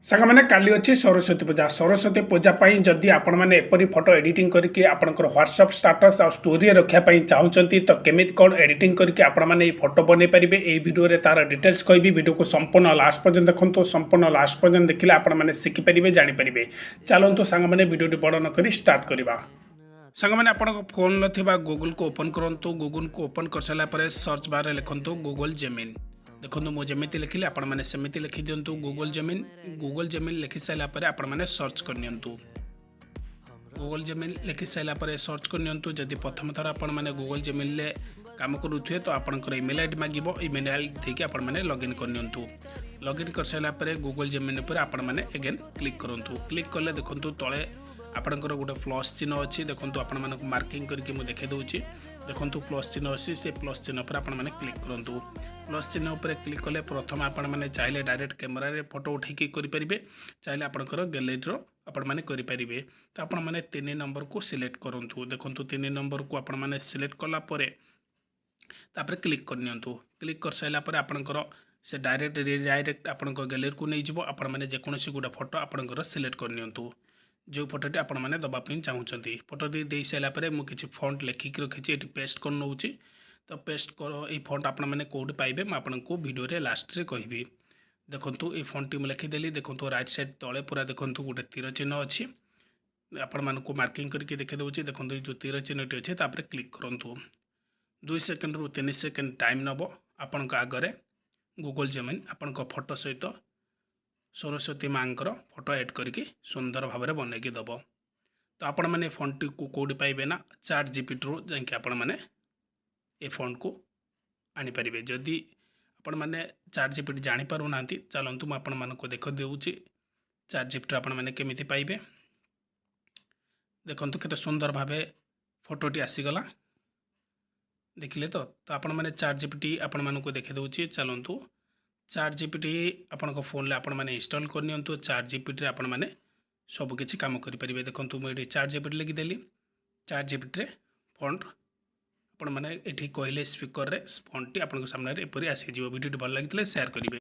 ସାଙ୍ଗମାନେ କାଲି ଅଛି ସରସ୍ୱତୀ ପୂଜା ପାଇଁ ଯଦି ଆପଣମାନେ ଏପରି ଫଟୋ ଏଡିଟିଂ କରିକି ଆପଣଙ୍କର ହ୍ୱାଟ୍ସଆପ୍ ଷ୍ଟାଟସ୍ ଆଉ ଷ୍ଟୋରିରେ ରଖିବା ପାଇଁ ଚାହୁଁଛନ୍ତି ତ କେମିତି କ'ଣ ଏଡିଟିଂ କରିକି ଆପଣମାନେ ଏହି ଫଟୋ ବନେଇ ପାରିବେ ଏହି ଭିଡ଼ିଓରେ ତାର ଡିଟେଲ୍ସ କହିବି। ଭିଡ଼ିଓକୁ ସମ୍ପୂର୍ଣ୍ଣ ଲାଷ୍ଟ ପର୍ଯ୍ୟନ୍ତ ଦେଖନ୍ତୁ। ସମ୍ପୂର୍ଣ୍ଣ ଲାଷ୍ଟ ପର୍ଯ୍ୟନ୍ତ ଦେଖିଲେ ଆପଣମାନେ ଶିଖିପାରିବେ ଜାଣିପାରିବେ। ଚାଲନ୍ତୁ ସାଙ୍ଗମାନେ ଭିଡ଼ିଓଟି ବଡ଼ ନକରି ଷ୍ଟାର୍ଟ କରିବା। ସାଙ୍ଗମାନେ ଆପଣଙ୍କ ଫୋନ୍ରେ ଥିବା ଗୁଗଲକୁ ଓପନ୍ କରନ୍ତୁ। ଗୁଗଲକୁ ଓପନ୍ କରିସାରିଲା ପରେ ସର୍ଚ୍ଚ ବାର୍ରେ ଲେଖନ୍ତୁ ଗୁଗଲ ଜେମିନି। देखो मुझे लिखिली आपण मैंने सेमती लिखि दिंतु गूगल जेमिन लिखि सारा पर आपण मैंने सर्च करनी गूगल जेमिन लिखि सारा सर्च करनी। जदि प्रथम थर आपण मैंने गूगल जेमिन काम करुए तो आपंकर इमेल आईडी मांगो। इमेल आईडी देके आपण मैंने लॉगिन करनी। लॉगिन कर सारा पर गूगल जेमिन पर आपण मैंने एगेन क्लिक करूँ। क्लिक कले देखो तले आपणकर गोटे प्लस चिन्ह अच्छी देखो आपण मानक मार्किंग करके मुझे देखे दूसरी। देखो प्लस चिन्ह अच्छी से प्लस चिन्ह पर आपण मैंने क्लिक करूँ। प्लस चिन्ह पर क्लिक कले प्रथम आपण मैंने चाहिए डायरेक्ट कैमेरा रे फोटो उठेकी करेंगे। चाहिए आपणकर गैलेरी आपण मैंने करेंगे। तो आपण मैंने 3 नंबर को सिलेक्ट करूँ। देखो 3 नंबर को आपण मैंने सिलेक्ट कलापर तापर क्लिक करनी। क्लिक कर सारा पर आपणकर से डायरेक्ट आपण गैलेरी को नहीं जाव। आपण मैंने जेकोसी गोटे फोटो आपणकर सिलेक्ट करनी। जो फोटोटी आपण मैंने दबापी चाहूँगी फोटोटी दे सारापर मुझे फंट लिखिक रखी ये पेस्ट कर नौ। तो पेस्ट कर ये फंट आपण मैंने कौट पाइबे आपको वीडियो लास्ट रे कहबी। देखो ये फंटी मुझे लिखिदेली। देखो राइट साइड तले पूरा देखो गोटे तीर चिन्ह अच्छी आपण मानक मार्किंग करके देखे दूसरी। देखो जो तीर चिन्हटी अच्छे तापर क्लिक करूँ। 2 सेकेंड रु 3 सेकेंड टाइम नब आपण आगे गूगल जेमिन आपण फोटो सहित सरस्वती माँ फोटो एड करके सुंदर भाव में बनईकी दब। तो आपण मैंने फंटी को कौटी पाइबे ना चैट जीपीटी रू जाकि आपण मैंने ये फंट को आनीपारे। जदि आपण मैंने चैट जीपीटी जानीपार ना चलतु मुझे आपको देख दूसरी चैट जीपीटी आपण मैंने केमी पाइबे। देखो केते सुंदर भाव फोटोटी आसीगला देखिले। तो आपण मैंने चैट जीपीटी आपण मानक देखे दूसरी। चलतु चैट जीपीटी आपण फोन आपण मैंने इंस्टॉल करनी। चैट जीपीटी आपण मैंने सबकि कम करेंगे। देखो मुझे चैट जीपीटी लिखिदेली। चैट जीपीटी फंट आपण मैंने ये कहले स्पीकर रे फंटी आपन सामने एपरी आसी। वीडियो भल लगी शेयर करेंगे।